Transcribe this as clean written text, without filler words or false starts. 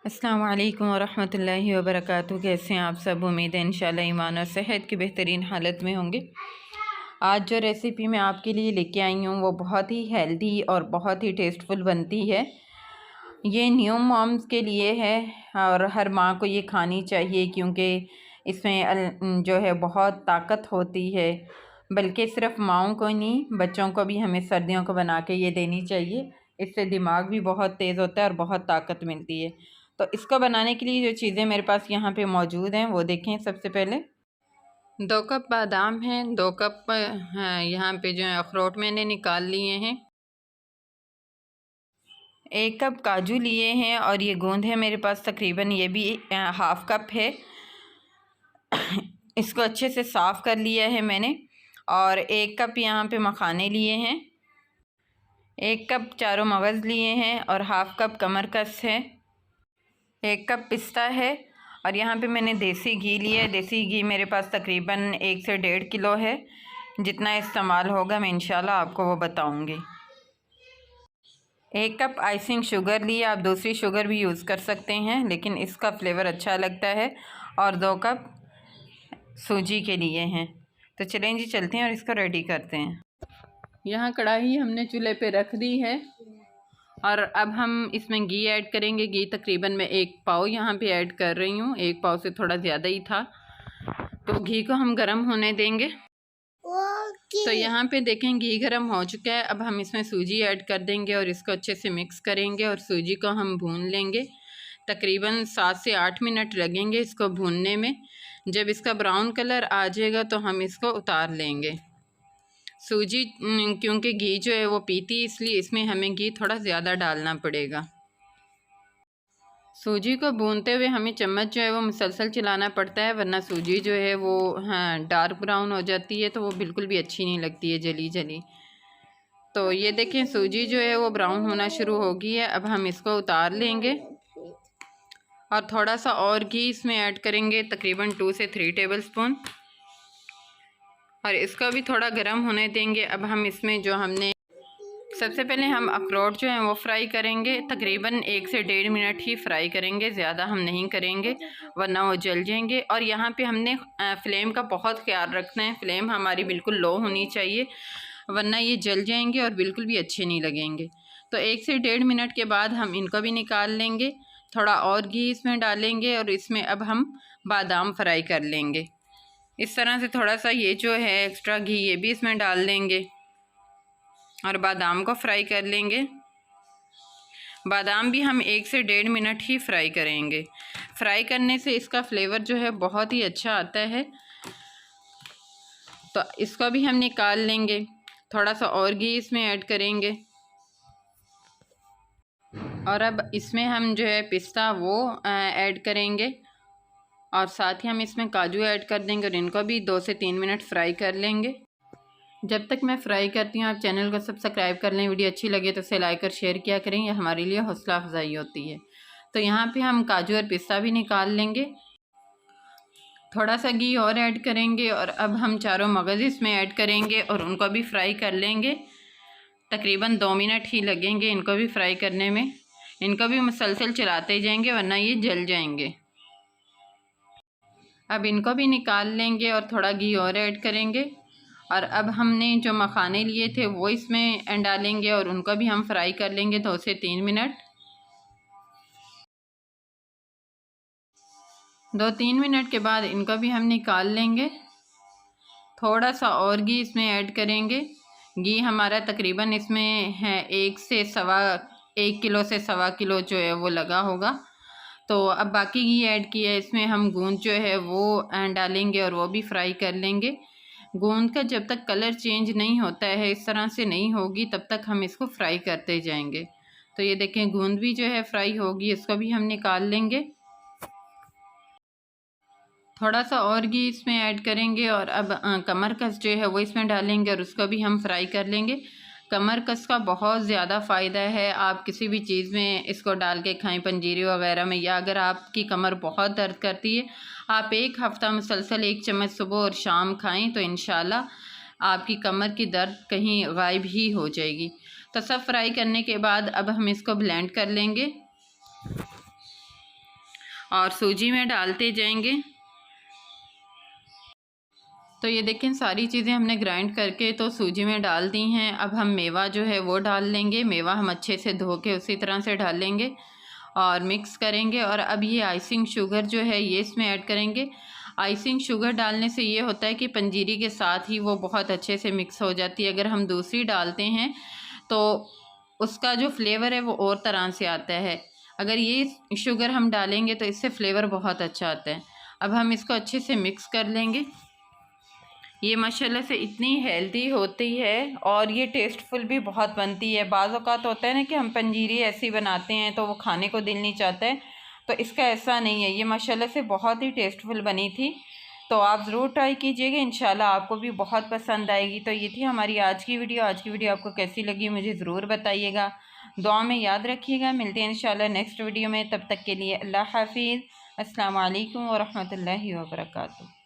अस्सलाम वालेकुम वरहमतुल्लाहि वबरकातुहू। कैसे हैं आप सब? उम्मीद है इंशाल्लाह ईमान और सेहत की बेहतरीन हालत में होंगे। आज जो रेसिपी मैं आपके लिए लेके आई हूँ वो बहुत ही हेल्दी और बहुत ही टेस्टफुल बनती है। ये न्यू मॉम्स के लिए है और हर माँ को ये खानी चाहिए क्योंकि इसमें जो है बहुत ताकत होती है। बल्कि सिर्फ माँओं को नहीं, बच्चों को भी हमें सर्दियों को बना के ये देनी चाहिए। इससे दिमाग भी बहुत तेज़ होता है और बहुत ताकत मिलती है। तो इसको बनाने के लिए जो चीज़ें मेरे पास यहाँ पे मौजूद हैं वो देखें। सबसे पहले 2 कप बादाम हैं, 2 कप यहाँ पे जो है अखरोट मैंने निकाल लिए हैं, 1 कप काजू लिए हैं और ये गूंद है मेरे पास तकरीबन, ये भी हाफ़ कप है। इसको अच्छे से साफ़ कर लिया है मैंने। और 1 कप यहाँ पे मखाने लिए हैं, 1 कप चारों मगज़ लिए हैं और हाफ़ कप कमरकस है, 1 कप पिस्ता है और यहाँ पे मैंने देसी घी लिया है। देसी घी मेरे पास तकरीबन 1 से 1.5 किलो है। जितना इस्तेमाल होगा मैं इंशाल्लाह आपको वो बताऊँगी। 1 कप आइसिंग शुगर लिया, आप दूसरी शुगर भी यूज़ कर सकते हैं लेकिन इसका फ्लेवर अच्छा लगता है। और 2 कप सूजी के लिए हैं। तो चलें जी, चलते हैं और इसको रेडी करते हैं। यहाँ कढ़ाई हमने चूल्हे पे रख दी है और अब हम इसमें घी ऐड करेंगे। घी तकरीबन मैं 1 पाव यहाँ पे ऐड कर रही हूँ, 1 पाव से थोड़ा ज़्यादा ही था। तो घी को हम गरम होने देंगे। तो यहाँ पे देखें घी गरम हो चुका है। अब हम इसमें सूजी ऐड कर देंगे और इसको अच्छे से मिक्स करेंगे और सूजी को हम भून लेंगे। तकरीबन 7 से 8 मिनट लगेंगे इसको भूनने में। जब इसका ब्राउन कलर आ जाएगा तो हम इसको उतार लेंगे। सूजी क्योंकि घी जो है वो पीती है, इसलिए इसमें हमें घी थोड़ा ज़्यादा डालना पड़ेगा। सूजी को भूनते हुए हमें चम्मच जो है वो मुसलसल चलाना पड़ता है, वरना सूजी जो है वो डार्क ब्राउन हो जाती है तो वो बिल्कुल भी अच्छी नहीं लगती है, जली जली। तो ये देखें सूजी जो है वो ब्राउन होना शुरू हो गई है। अब हम इसको उतार लेंगे और थोड़ा सा और घी इसमें ऐड करेंगे, तकरीबन 2 से 3 टेबल स्पून, और इसका भी थोड़ा गर्म होने देंगे। अब हम इसमें जो हमने सबसे पहले हम अखरोट जो हैं वो फ्राई करेंगे। तकरीबन 1 से 1.5 मिनट ही फ्राई करेंगे, ज़्यादा हम नहीं करेंगे वरना वो जल जाएंगे। और यहाँ पे हमने फ्लेम का बहुत ख्याल रखना है, फ्लेम हमारी बिल्कुल लो होनी चाहिए वरना ये जल जाएंगे और बिल्कुल भी अच्छे नहीं लगेंगे। तो 1 से 1.5 मिनट के बाद हम इनको भी निकाल लेंगे। थोड़ा और घी इसमें डालेंगे और इसमें अब हम बादाम फ्राई कर लेंगे। इस तरह से थोड़ा सा ये जो है एक्स्ट्रा घी ये भी इसमें डाल देंगे और बादाम को फ्राई कर लेंगे। बादाम भी हम 1 से 1.5 मिनट ही फ्राई करेंगे। फ्राई करने से इसका फ्लेवर जो है बहुत ही अच्छा आता है। तो इसको भी हम निकाल लेंगे। थोड़ा सा और घी इसमें ऐड करेंगे और अब इसमें हम जो है पिस्ता वो ऐड करेंगे और साथ ही हम इसमें काजू ऐड कर देंगे और इनको भी 2 से 3 मिनट फ्राई कर लेंगे। जब तक मैं फ्राई करती हूँ आप चैनल को सब्सक्राइब कर लें। वीडियो अच्छी लगे तो इसे लाइक और शेयर किया करें, यह हमारे लिए हौसला अफजाई होती है। तो यहाँ पे हम काजू और पिस्ता भी निकाल लेंगे। थोड़ा सा घी और ऐड करेंगे और अब हम चारों मगज़ इसमें ऐड करेंगे और उनको भी फ्राई कर लेंगे। तकरीबन 2 मिनट ही लगेंगे इनको भी फ्राई करने में। इनको भी मुसलसल चलाते जाएंगे वरना ये जल जाएंगे। अब इनको भी निकाल लेंगे और थोड़ा घी और ऐड करेंगे और अब हमने जो मखाने लिए थे वो इसमें डालेंगे और उनको भी हम फ्राई कर लेंगे 2 से 3 मिनट। 2-3 मिनट के बाद इनको भी हम निकाल लेंगे। थोड़ा सा और घी इसमें ऐड करेंगे। घी हमारा तकरीबन इसमें है 1 किलो से 1.25 किलो जो है वो लगा होगा। तो अब बाकी घी ऐड किया है, इसमें हम गूंद जो है वो डालेंगे और वो भी फ्राई कर लेंगे। गूंद का जब तक कलर चेंज नहीं होता है, इस तरह से नहीं होगी, तब तक हम इसको फ्राई करते जाएंगे। तो ये देखें गूंद भी जो है फ्राई होगी, इसको भी हम निकाल लेंगे। थोड़ा सा और घी इसमें ऐड करेंगे और अब कमरकस जो है वो इसमें डालेंगे और उसको भी हम फ्राई कर लेंगे। कमरकस का बहुत ज़्यादा फ़ायदा है, आप किसी भी चीज़ में इसको डाल के खाएं, पंजीरी वगैरह में, या अगर आपकी कमर बहुत दर्द करती है आप 1 हफ़्ता मुसलसल 1 चम्मच सुबह और शाम खाएं तो इंशाल्लाह आपकी कमर की दर्द कहीं गायब ही हो जाएगी। तो सब फ्राई करने के बाद अब हम इसको ब्लेंड कर लेंगे। और सूजी में डालते जाएंगे। तो ये देखें सारी चीज़ें हमने ग्राइंड करके तो सूजी में डाल दी हैं। अब हम मेवा जो है वो डाल लेंगे। मेवा हम अच्छे से धो के उसी तरह से डाल लेंगे और मिक्स करेंगे। और अब ये आइसिंग शुगर जो है ये इसमें ऐड करेंगे। आइसिंग शुगर डालने से ये होता है कि पंजीरी के साथ ही वो बहुत अच्छे से मिक्स हो जाती है। अगर हम दूसरी डालते हैं तो उसका जो फ्लेवर है वो और तरह से आता है। अगर ये शुगर हम डालेंगे तो इससे फ्लेवर बहुत अच्छा आता है। अब हम इसको अच्छे से मिक्स कर लेंगे। ये माशाल्लाह से इतनी हेल्दी होती है और ये टेस्टफुल भी बहुत बनती है। बाज़ औक़ात होता है ना कि हम पंजीरी ऐसी बनाते हैं तो वो खाने को दिल नहीं चाहता है, तो इसका ऐसा नहीं है। ये माशाल्लाह से बहुत ही टेस्टफुल बनी थी, तो आप ज़रूर ट्राई कीजिएगा, इंशाल्लाह आपको भी बहुत पसंद आएगी। तो ये थी हमारी आज की वीडियो। आज की वीडियो आपको कैसी लगी मुझे ज़रूर बताइएगा, दुआ में याद रखिएगा। मिलते हैं इंशाल्लाह नेक्स्ट वीडियो में, तब तक के लिए अल्लाह हाफिज़। अस्सलाम वालेकुम व रहमतुल्लाहि व बरकातुहू।